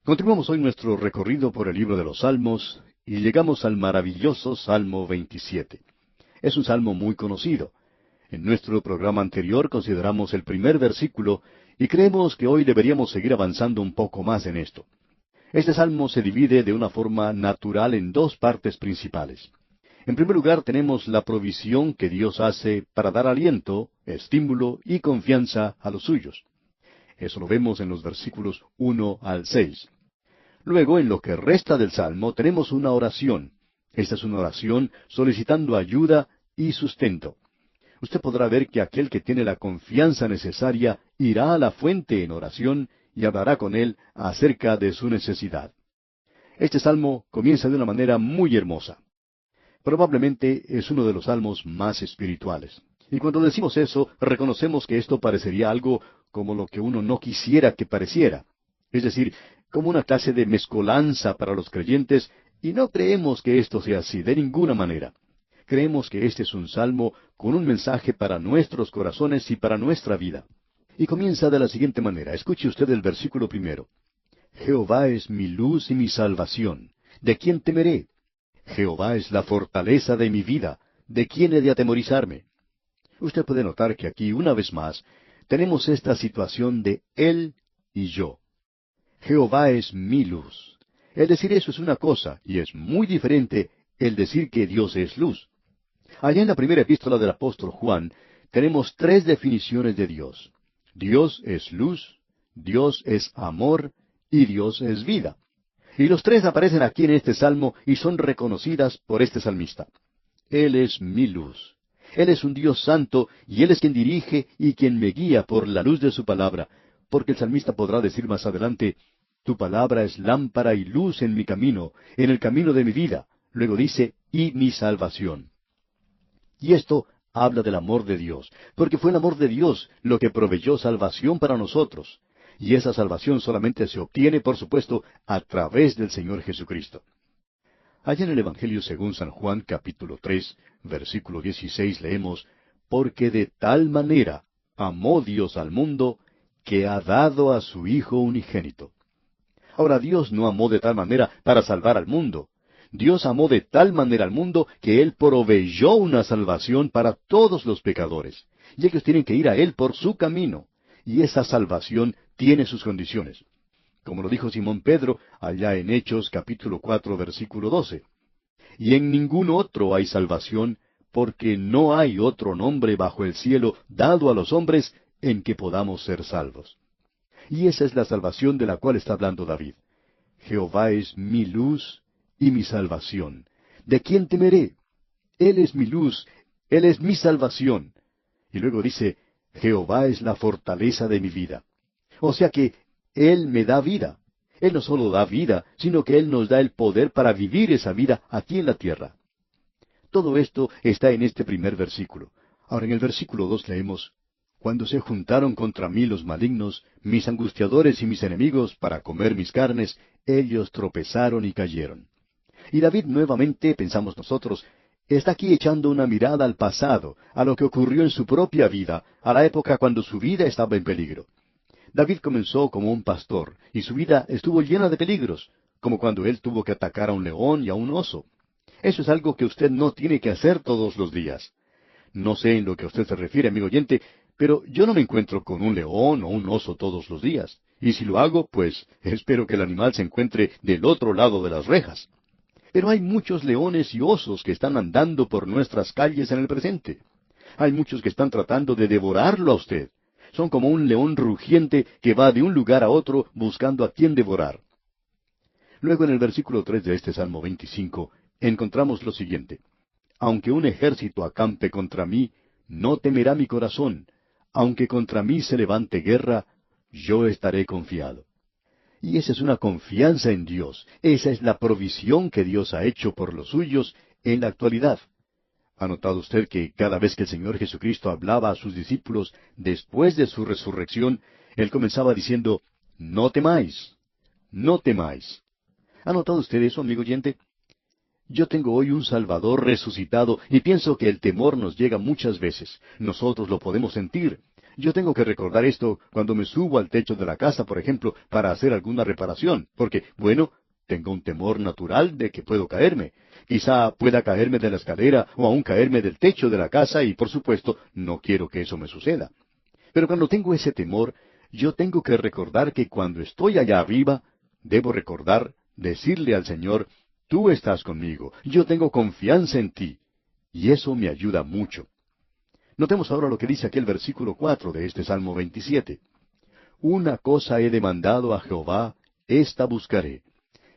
Continuamos hoy nuestro recorrido por el libro de los Salmos y llegamos al maravilloso Salmo 27. Es un salmo muy conocido. En nuestro programa anterior consideramos el primer versículo y creemos que hoy deberíamos seguir avanzando un poco más en esto. Este salmo se divide de una forma natural en dos partes principales. En primer lugar tenemos la provisión que Dios hace para dar aliento, estímulo y confianza a los suyos. Eso lo vemos en los versículos 1 al 6. Luego, en lo que resta del Salmo, tenemos una oración. Esta es una oración solicitando ayuda y sustento. Usted podrá ver que aquel que tiene la confianza necesaria irá a la fuente en oración y hablará con él acerca de su necesidad. Este salmo comienza de una manera muy hermosa. Probablemente es uno de los salmos más espirituales. Y cuando decimos eso, reconocemos que esto parecería algo como lo que uno no quisiera que pareciera. Es decir, como una clase de mezcolanza para los creyentes, y no creemos que esto sea así, de ninguna manera. Creemos que este es un salmo con un mensaje para nuestros corazones y para nuestra vida. Y comienza de la siguiente manera. Escuche usted el versículo primero. Jehová es mi luz y mi salvación. ¿De quién temeré? Jehová es la fortaleza de mi vida. ¿De quién he de atemorizarme? Usted puede notar que aquí, una vez más, tenemos esta situación de él y yo. Jehová es mi luz. El decir eso es una cosa, y es muy diferente el decir que Dios es luz. Allá en la primera epístola del apóstol Juan, tenemos tres definiciones de Dios. Dios es luz, Dios es amor, y Dios es vida. Y los tres aparecen aquí en este salmo y son reconocidas por este salmista. Él es mi luz. Él es un Dios santo, y Él es quien dirige y quien me guía por la luz de su palabra, porque el salmista podrá decir más adelante, tu palabra es lámpara y luz en mi camino, en el camino de mi vida. Luego dice, y mi salvación. Y esto habla del amor de Dios, porque fue el amor de Dios lo que proveyó salvación para nosotros. Y esa salvación solamente se obtiene, por supuesto, a través del Señor Jesucristo. Allá en el Evangelio según San Juan, capítulo 3, versículo 16, leemos, porque de tal manera amó Dios al mundo, que ha dado a su Hijo unigénito. Ahora, Dios no amó de tal manera para salvar al mundo. Dios amó de tal manera al mundo que Él proveyó una salvación para todos los pecadores. Y ellos tienen que ir a Él por su camino. Y esa salvación tiene sus condiciones. Como lo dijo Simón Pedro allá en Hechos capítulo 4 versículo 12. Y en ningún otro hay salvación, porque no hay otro nombre bajo el cielo dado a los hombres en que podamos ser salvos. Y esa es la salvación de la cual está hablando David. Jehová es mi luz y mi salvación. ¿De quién temeré? Él es mi luz, Él es mi salvación. Y luego dice, Jehová es la fortaleza de mi vida. O sea que Él me da vida. Él no solo da vida, sino que Él nos da el poder para vivir esa vida aquí en la tierra. Todo esto está en este primer versículo. Ahora en el versículo 2 leemos, cuando se juntaron contra mí los malignos, mis angustiadores y mis enemigos, para comer mis carnes, ellos tropezaron y cayeron. Y David nuevamente, pensamos nosotros, está aquí echando una mirada al pasado, a lo que ocurrió en su propia vida, a la época cuando su vida estaba en peligro. David comenzó como un pastor, y su vida estuvo llena de peligros, como cuando él tuvo que atacar a un león y a un oso. Eso es algo que usted no tiene que hacer todos los días. No sé en lo que a usted se refiere, amigo oyente, pero yo no me encuentro con un león o un oso todos los días. Y si lo hago, pues espero que el animal se encuentre del otro lado de las rejas. Pero hay muchos leones y osos que están andando por nuestras calles en el presente. Hay muchos que están tratando de devorarlo a usted. Son como un león rugiente que va de un lugar a otro buscando a quien devorar. Luego en el versículo 3 de este Salmo 25 encontramos lo siguiente. Aunque un ejército acampe contra mí, no temerá mi corazón. Aunque contra mí se levante guerra, yo estaré confiado. Y esa es una confianza en Dios. Esa es la provisión que Dios ha hecho por los suyos en la actualidad. ¿Ha notado usted que cada vez que el Señor Jesucristo hablaba a sus discípulos después de su resurrección, Él comenzaba diciendo, no temáis, no temáis? ¿Ha notado usted eso, amigo oyente? Yo tengo hoy un Salvador resucitado y pienso que el temor nos llega muchas veces. Nosotros lo podemos sentir. Yo tengo que recordar esto cuando me subo al techo de la casa, por ejemplo, para hacer alguna reparación, porque, bueno, tengo un temor natural de que puedo caerme. Quizá pueda caerme de la escalera o aún caerme del techo de la casa y, por supuesto, no quiero que eso me suceda. Pero cuando tengo ese temor, yo tengo que recordar que cuando estoy allá arriba, debo recordar, decirle al Señor, tú estás conmigo, yo tengo confianza en ti. Y eso me ayuda mucho. Notemos ahora lo que dice aquí el versículo 4 de este Salmo 27. Una cosa he demandado a Jehová, esta buscaré,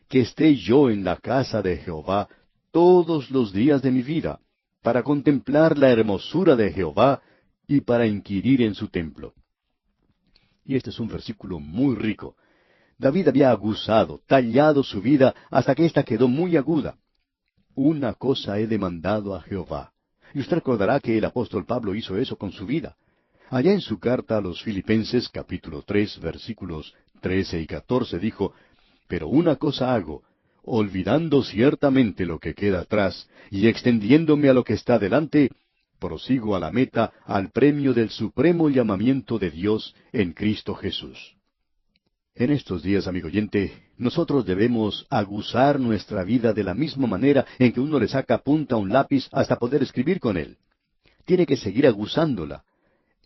que esté yo en la casa de Jehová todos los días de mi vida, para contemplar la hermosura de Jehová y para inquirir en su templo. Y este es un versículo muy rico. David había aguzado, tallado su vida hasta que ésta quedó muy aguda. Una cosa he demandado a Jehová. Y usted recordará que el apóstol Pablo hizo eso con su vida. Allá en su carta a los Filipenses, capítulo 3, versículos 13 y 14, dijo, pero una cosa hago, olvidando ciertamente lo que queda atrás, y extendiéndome a lo que está delante, prosigo a la meta, al premio del supremo llamamiento de Dios en Cristo Jesús. En estos días, amigo oyente, nosotros debemos aguzar nuestra vida de la misma manera en que uno le saca punta a un lápiz hasta poder escribir con él. Tiene que seguir aguzándola.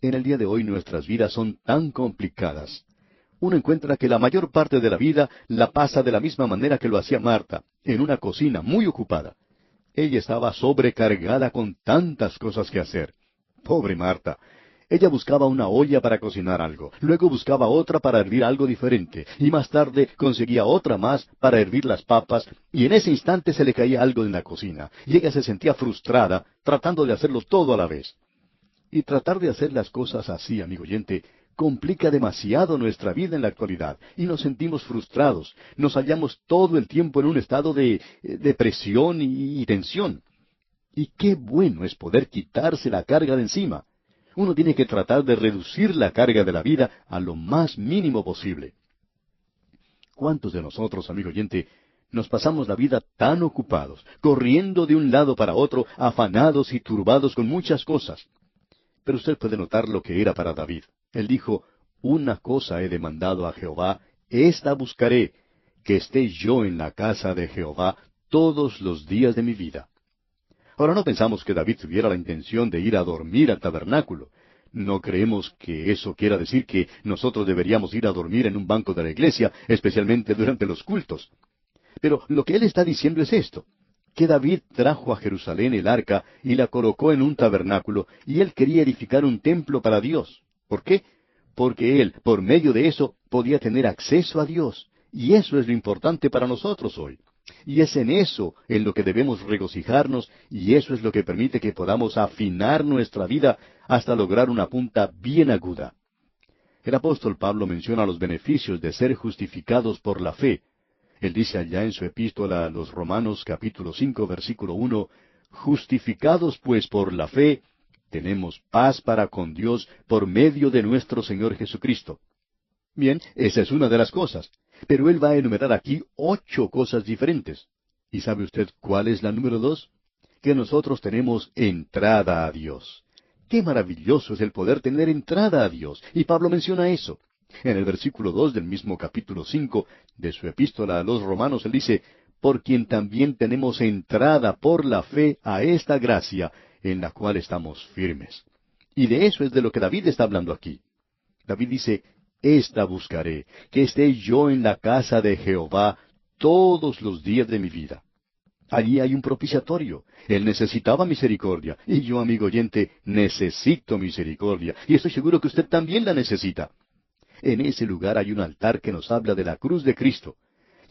En el día de hoy nuestras vidas son tan complicadas. Uno encuentra que la mayor parte de la vida la pasa de la misma manera que lo hacía Marta, en una cocina muy ocupada. Ella estaba sobrecargada con tantas cosas que hacer. Pobre Marta. Ella buscaba una olla para cocinar algo, luego buscaba otra para hervir algo diferente, y más tarde conseguía otra más para hervir las papas, y en ese instante se le caía algo en la cocina, y ella se sentía frustrada, tratando de hacerlo todo a la vez. Y tratar de hacer las cosas así, amigo oyente, complica demasiado nuestra vida en la actualidad, y nos sentimos frustrados, nos hallamos todo el tiempo en un estado de depresión y tensión. Y qué bueno es poder quitarse la carga de encima. Uno tiene que tratar de reducir la carga de la vida a lo más mínimo posible. ¿Cuántos de nosotros, amigo oyente, nos pasamos la vida tan ocupados, corriendo de un lado para otro, afanados y turbados con muchas cosas? Pero usted puede notar lo que era para David. Él dijo, una cosa he demandado a Jehová, esta buscaré, que esté yo en la casa de Jehová todos los días de mi vida. Ahora no pensamos que David tuviera la intención de ir a dormir al tabernáculo. No creemos que eso quiera decir que nosotros deberíamos ir a dormir en un banco de la iglesia, especialmente durante los cultos. Pero lo que él está diciendo es esto, que David trajo a Jerusalén el arca y la colocó en un tabernáculo, y él quería edificar un templo para Dios. ¿Por qué? Porque él, por medio de eso, podía tener acceso a Dios. Y eso es lo importante para nosotros hoy. Y es en eso en lo que debemos regocijarnos, y eso es lo que permite que podamos afinar nuestra vida hasta lograr una punta bien aguda. El apóstol Pablo menciona los beneficios de ser justificados por la fe. Él dice allá en su epístola a los Romanos capítulo 5 versículo 1, justificados pues por la fe, tenemos paz para con Dios por medio de nuestro Señor Jesucristo. Bien, esa es una de las cosas. Pero él va a enumerar aquí 8 cosas diferentes. ¿Y sabe usted cuál es la número 2? Que nosotros tenemos entrada a Dios. Qué maravilloso es el poder tener entrada a Dios. Y Pablo menciona eso. En el versículo 2 del mismo capítulo 5 de su epístola a los Romanos, él dice, por quien también tenemos entrada por la fe a esta gracia, en la cual estamos firmes. Y de eso es de lo que David está hablando aquí. David dice, esta buscaré, que esté yo en la casa de Jehová todos los días de mi vida. Allí hay un propiciatorio. Él necesitaba misericordia. Y yo, amigo oyente, necesito misericordia. Y estoy seguro que usted también la necesita. En ese lugar hay un altar que nos habla de la cruz de Cristo.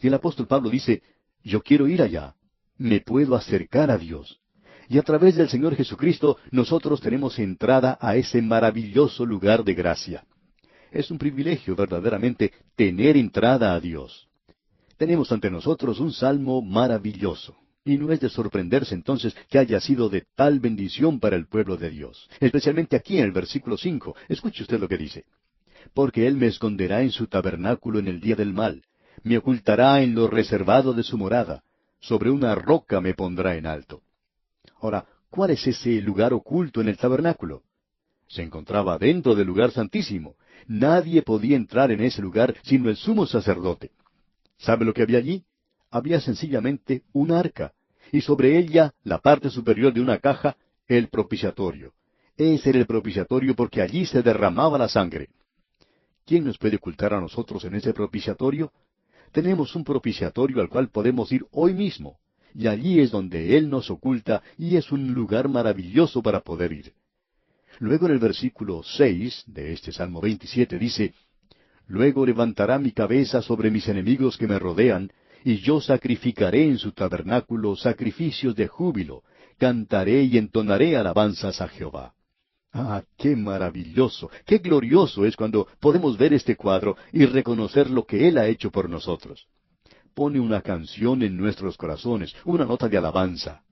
Y el apóstol Pablo dice, yo quiero ir allá. Me puedo acercar a Dios. Y a través del Señor Jesucristo nosotros tenemos entrada a ese maravilloso lugar de gracia. Es un privilegio verdaderamente tener entrada a Dios. Tenemos ante nosotros un salmo maravilloso. Y no es de sorprenderse entonces que haya sido de tal bendición para el pueblo de Dios. Especialmente aquí en el versículo 5. Escuche usted lo que dice. Porque Él me esconderá en su tabernáculo en el día del mal. Me ocultará en lo reservado de su morada. Sobre una roca me pondrá en alto. Ahora, ¿cuál es ese lugar oculto en el tabernáculo? Se encontraba dentro del lugar santísimo. Nadie podía entrar en ese lugar sino el sumo sacerdote. ¿Sabe lo que había allí? Había sencillamente un arca, y sobre ella, la parte superior de una caja, el propiciatorio. Ese era el propiciatorio porque allí se derramaba la sangre. ¿Quién nos puede ocultar a nosotros en ese propiciatorio? Tenemos un propiciatorio al cual podemos ir hoy mismo, y allí es donde Él nos oculta, y es un lugar maravilloso para poder ir. Luego en el versículo 6 de este Salmo 27 dice, Luego levantará mi cabeza sobre mis enemigos que me rodean, y yo sacrificaré en su tabernáculo sacrificios de júbilo, cantaré y entonaré alabanzas a Jehová. Ah, qué maravilloso, qué glorioso es cuando podemos ver este cuadro y reconocer lo que Él ha hecho por nosotros. Pone una canción en nuestros corazones, una nota de alabanza.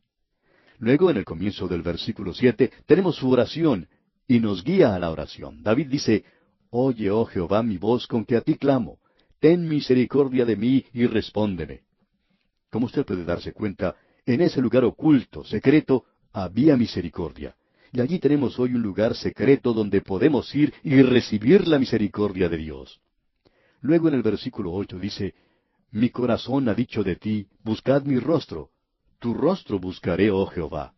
Luego, en el comienzo del versículo 7, tenemos su oración, y nos guía a la oración. David dice, Oye, oh Jehová, mi voz con que a ti clamo. Ten misericordia de mí y respóndeme. Como usted puede darse cuenta, en ese lugar oculto, secreto, había misericordia. Y allí tenemos hoy un lugar secreto donde podemos ir y recibir la misericordia de Dios. Luego en el versículo 8 dice, Mi corazón ha dicho de ti, buscad mi rostro. Tu rostro buscaré, oh Jehová.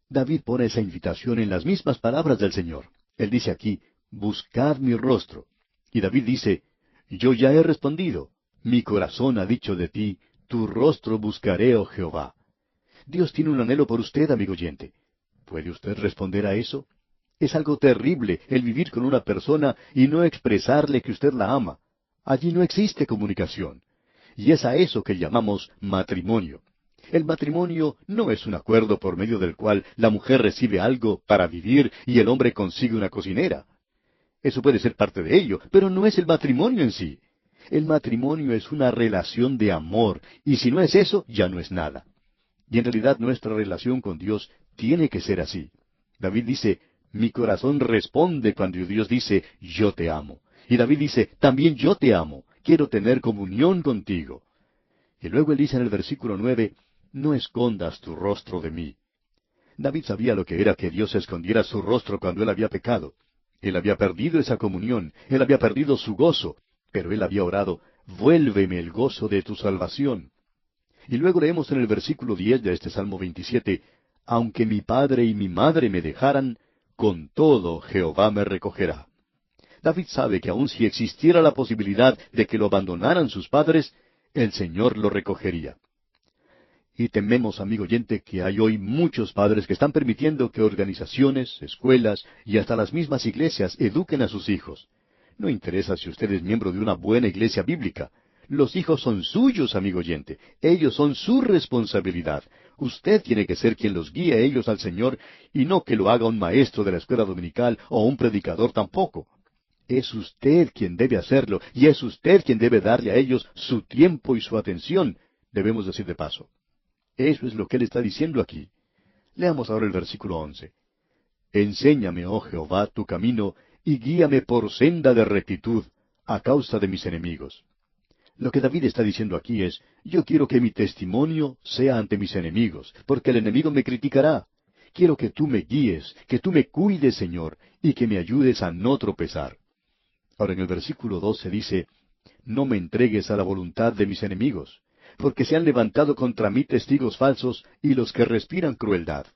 David pone esa invitación en las mismas palabras del Señor. Él dice aquí, buscad mi rostro. Y David dice, yo ya he respondido, mi corazón ha dicho de ti, tu rostro buscaré, oh Jehová. Dios tiene un anhelo por usted, amigo oyente. ¿Puede usted responder a eso? Es algo terrible el vivir con una persona y no expresarle que usted la ama. Allí no existe comunicación. Y es a eso que llamamos matrimonio. El matrimonio no es un acuerdo por medio del cual la mujer recibe algo para vivir y el hombre consigue una cocinera. Eso puede ser parte de ello, pero no es el matrimonio en sí. El matrimonio es una relación de amor, y si no es eso, ya no es nada. Y en realidad nuestra relación con Dios tiene que ser así. David dice, mi corazón responde cuando Dios dice, yo te amo. Y David dice, también yo te amo, quiero tener comunión contigo. Y luego él dice en el versículo 9, no escondas tu rostro de mí. David sabía lo que era que Dios escondiera su rostro cuando él había pecado. Él había perdido esa comunión, él había perdido su gozo, pero él había orado, vuélveme el gozo de tu salvación. Y luego leemos en el versículo 10 de este Salmo 27, aunque mi padre y mi madre me dejaran, con todo Jehová me recogerá. David sabe que aun si existiera la posibilidad de que lo abandonaran sus padres, el Señor lo recogería. Y tememos, amigo oyente, que hay hoy muchos padres que están permitiendo que organizaciones, escuelas y hasta las mismas iglesias eduquen a sus hijos. No interesa si usted es miembro de una buena iglesia bíblica. Los hijos son suyos, amigo oyente. Ellos son su responsabilidad. Usted tiene que ser quien los guíe a ellos al Señor y no que lo haga un maestro de la escuela dominical o un predicador tampoco. Es usted quien debe hacerlo y es usted quien debe darle a ellos su tiempo y su atención, debemos decir de paso. Eso es lo que él está diciendo aquí. Leamos ahora el versículo 11. Enséñame, oh Jehová, tu camino, y guíame por senda de rectitud, a causa de mis enemigos. Lo que David está diciendo aquí es, yo quiero que mi testimonio sea ante mis enemigos, porque el enemigo me criticará. Quiero que tú me guíes, que tú me cuides, Señor, y que me ayudes a no tropezar. Ahora en el versículo 12 dice, no me entregues a la voluntad de mis enemigos, porque se han levantado contra mí testigos falsos y los que respiran crueldad.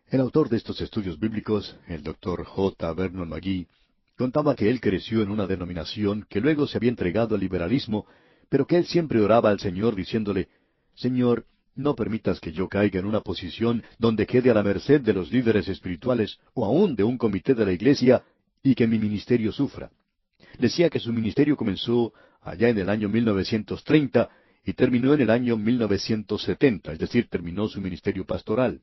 El autor de estos estudios bíblicos, el Dr. J. Vernon McGee, contaba que él creció en una denominación que luego se había entregado al liberalismo, pero que él siempre oraba al Señor diciéndole, Señor, no permitas que yo caiga en una posición donde quede a la merced de los líderes espirituales o aún de un comité de la iglesia y que mi ministerio sufra. Decía que su ministerio comenzó allá en el año 1930 y terminó en el año 1970, es decir, terminó su ministerio pastoral.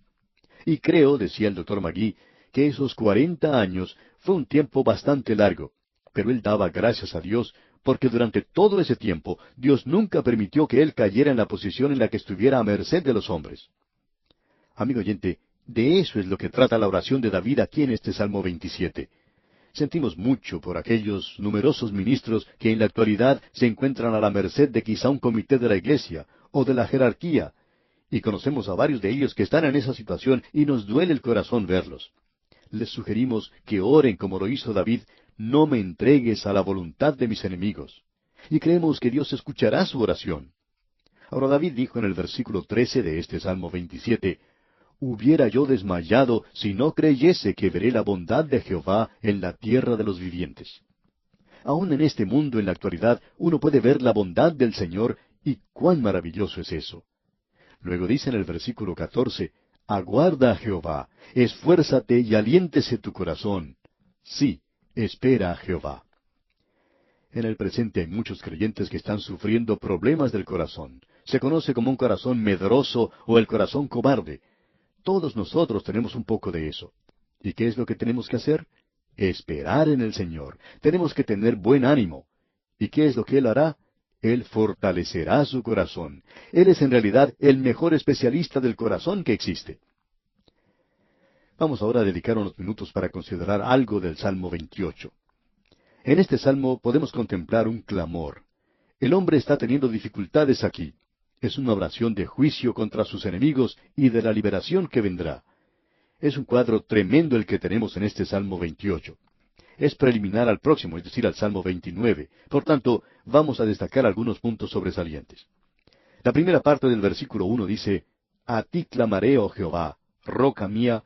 Y creo, decía el Dr. McGee, que esos 40 años fue un tiempo bastante largo, pero él daba gracias a Dios porque durante todo ese tiempo Dios nunca permitió que él cayera en la posición en la que estuviera a merced de los hombres. Amigo oyente, de eso es lo que trata la oración de David aquí en este Salmo 27. Sentimos mucho por aquellos numerosos ministros que en la actualidad se encuentran a la merced de quizá un comité de la iglesia o de la jerarquía, y conocemos a varios de ellos que están en esa situación y nos duele el corazón verlos. les sugerimos que oren como lo hizo David: no me entregues a la voluntad de mis enemigos. Y creemos que Dios escuchará su oración. Ahora David dijo en el versículo 13 de este Salmo 27, hubiera yo desmayado si no creyese que veré la bondad de Jehová en la tierra de los vivientes. Aún en este mundo, en la actualidad, uno puede ver la bondad del Señor, y cuán maravilloso es eso. Luego dice en el versículo 14, aguarda a Jehová, esfuérzate y aliéntese tu corazón. Sí, espera a Jehová. En el presente hay muchos creyentes que están sufriendo problemas del corazón. Se conoce como un corazón medroso o el corazón cobarde. Todos nosotros tenemos un poco de eso. ¿Y qué es lo que tenemos que hacer? Esperar en el Señor. Tenemos que tener buen ánimo. ¿Y qué es lo que Él hará? Él fortalecerá su corazón. Él es en realidad el mejor especialista del corazón que existe. Vamos ahora a dedicar unos minutos para considerar algo del Salmo 28. En este salmo podemos contemplar un clamor. El hombre está teniendo dificultades aquí. Es una oración de juicio contra sus enemigos y de la liberación que vendrá. Es un cuadro tremendo el que tenemos en este Salmo 28. Es preliminar al próximo, es decir, al Salmo 29. Por tanto, vamos a destacar algunos puntos sobresalientes. La primera parte del versículo 1 dice, a ti clamaré, oh Jehová, roca mía,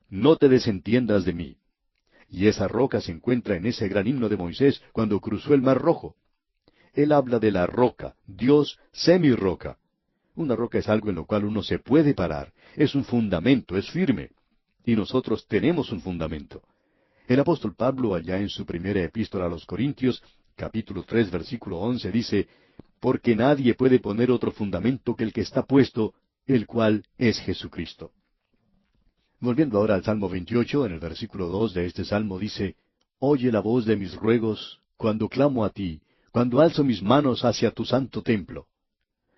no te desentiendas de mí. Y esa roca se encuentra en ese gran himno de Moisés cuando cruzó el Mar Rojo. Él habla de la roca, Dios semi-roca. Una roca es algo en lo cual uno se puede parar, es un fundamento, es firme. Y nosotros tenemos un fundamento. El apóstol Pablo, allá en su primera epístola a los Corintios, capítulo 3, versículo 11, dice, porque nadie puede poner otro fundamento que el que está puesto, el cual es Jesucristo. Volviendo ahora al Salmo 28, en el versículo 2 de este Salmo dice, oye la voz de mis ruegos cuando clamo a ti, cuando alzo mis manos hacia tu santo templo.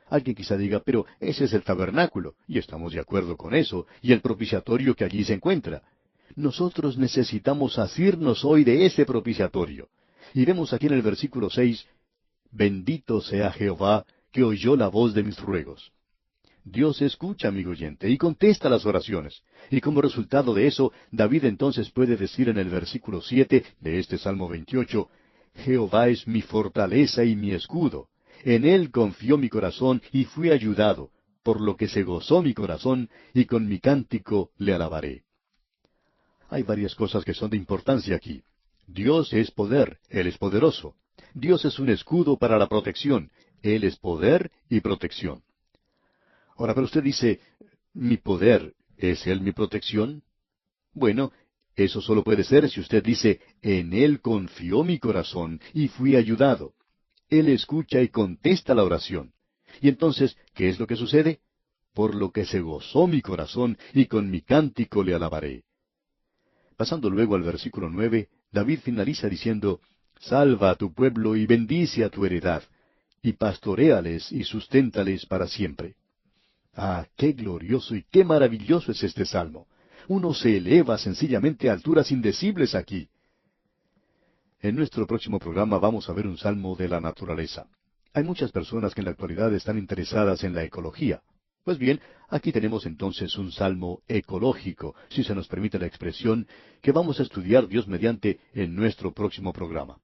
Alguien quizá diga, pero ese es el tabernáculo, y estamos de acuerdo con eso, y el propiciatorio que allí se encuentra. Nosotros necesitamos asirnos hoy de ese propiciatorio. Y vemos aquí en el versículo 6, bendito sea Jehová, que oyó la voz de mis ruegos. Dios escucha, amigo oyente, y contesta las oraciones. Y como resultado de eso, David entonces puede decir en el versículo 7 de este Salmo 28, Jehová es mi fortaleza y mi escudo. En él confió mi corazón y fui ayudado, por lo que se gozó mi corazón, y con mi cántico le alabaré. Hay varias cosas que son de importancia aquí. Dios es poder, Él es poderoso. Dios es un escudo para la protección. Él es poder y protección. Ahora, pero usted dice, ¿mi poder es Él mi protección? Bueno, eso solo puede ser si usted dice, en Él confió mi corazón y fui ayudado. Él escucha y contesta la oración. Y entonces, ¿qué es lo que sucede? Por lo que se gozó mi corazón y con mi cántico le alabaré. Pasando luego al versículo 9, David finaliza diciendo, salva a tu pueblo y bendice a tu heredad, y pastoréales y susténtales para siempre. Ah, qué glorioso y qué maravilloso es este salmo. Uno se eleva sencillamente a alturas indecibles aquí. En nuestro próximo programa vamos a ver un salmo de la naturaleza. Hay muchas personas que en la actualidad están interesadas en la ecología. Pues bien, aquí tenemos entonces un salmo ecológico, si se nos permite la expresión, que vamos a estudiar Dios mediante en nuestro próximo programa.